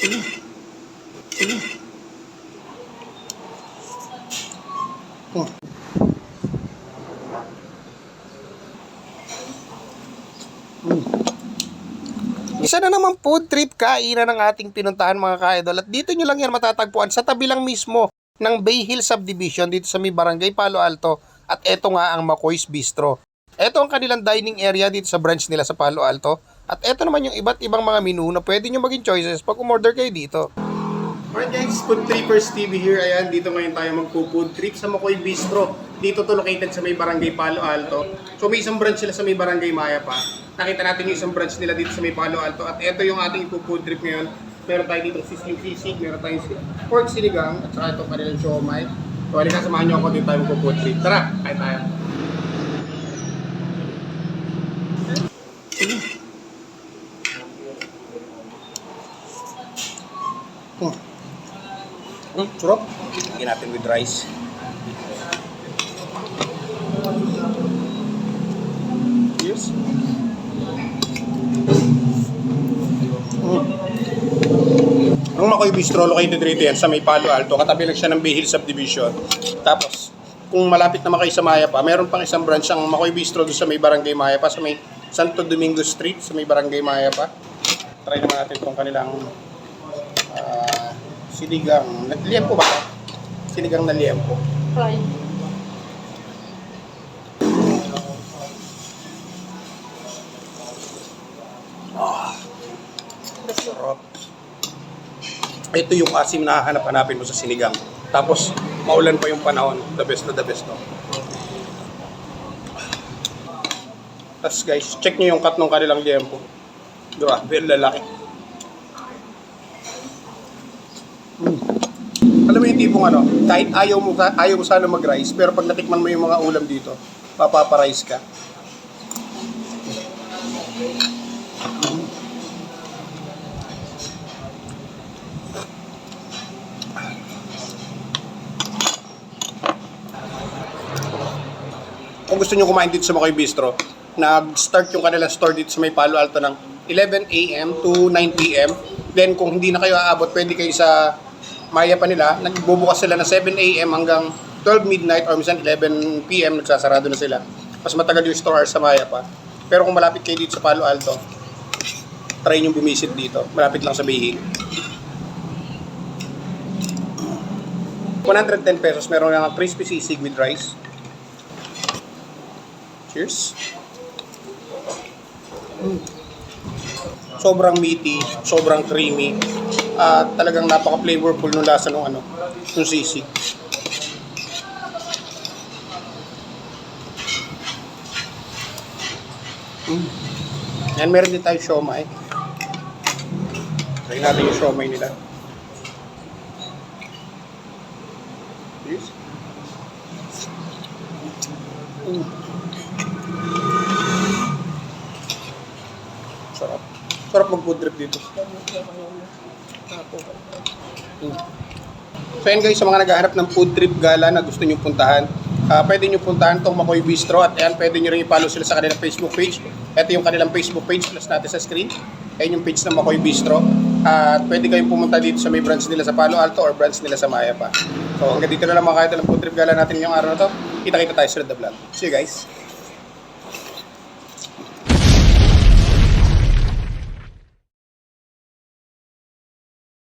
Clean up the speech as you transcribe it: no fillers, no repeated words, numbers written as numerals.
Oh. Isa na naman food trip kainan ng ating pinuntahan mga ka-idol. At dito nyo lang yan matatagpuan sa tabi lang mismo ng Bay Hill Subdivision dito sa may Barangay Palo Alto. At eto nga ang McCoy's Bistro. Eto ang kanilang dining area dito sa branch nila sa Palo Alto. At eto naman yung iba't ibang mga menu na pwede nyo maging choices pag umorder kayo dito. Alright guys, Food Trippers TV here. Ayan, dito ngayon tayo magpo-food trip sa McCoy Bistro. Dito to located sa may Barangay Palo Alto. So may isang branch sila sa may Barangay Maya pa. Nakita natin yung isang branch nila dito sa may Palo Alto. At ito yung ating ipo-food trip ngayon. Meron tayo dito sisig, meron tayong pork sinigang, at saka itong kanilang siomai. So halika, samahan nyo ako dito tayo magpo-food trip. Tara, kain tayo. Sarap. Lagyan natin with rice. Yes. Ang McCoy Bistro, located rito yan sa may Palo Alto. Katabi lang siya ng Bay Hill Subdivision. Tapos, kung malapit naman kayo sa Maya pa, meron pang isang branch ang McCoy Bistro doon sa may Barangay Maya pa, sa may Santo Domingo Street, sa may Barangay Maya pa. Try naman natin itong kanilang sinigang. Liempo ba? Sinigang na liempo. Fry. Sarap. Ito yung asim na hanap-hanapin mo sa sinigang. Tapos, maulan pa yung panahon. The best na the best, no? Tapos guys, check nyo yung cut ng kanilang liempo. Grabe, lalaki. Alam mo yung tipong ano, kahit ayaw mo sana mag-rice, pero pag natikman mo yung mga ulam dito, papaparice ka. Kung gusto nyo kumain dito sa McCoy Bistro, nag-start yung kanilang store dito sa may Palo Alto ng 11 a.m. to 9 p.m. Then kung hindi na kayo aabot, pwede kayo sa Maya pa nila. Nagbubukas sila na 7 a.m. hanggang 12 midnight or minsan 11 p.m. nagsasarado na sila. Mas matagal yung store hours sa Maya pa. Pero kung malapit kayo dito sa Palo Alto, try nyo bumisit dito. Malapit lang sa Bay Hill. 110 pesos, meron nga crispy sisig with rice. Cheers. Sobrang meaty, sobrang creamy. Talagang napaka-flavorful ng lasa ng ng sisig. Yan, meron din tayo siomai. Try natin yung siomai nila. Cheers. Sarap. Sarap mag-food trip dito. So yan guys, sa mga naghahanap ng food trip gala na gusto nyo puntahan, pwede nyo puntahan itong McCoy Bistro at ayan, pwede nyo rin i-follow sila sa kanilang Facebook page. Ito yung kanilang Facebook page, plus natin sa screen. Ayan yung page ng McCoy Bistro. At pwede kayong pumunta dito sa may branch nila sa Palo Alto or branch nila sa Maya pa. So hanggang dito na lang mga kahit ng food trip gala natin yung araw na to. Kita-kita tayo sa the vlog. See you guys!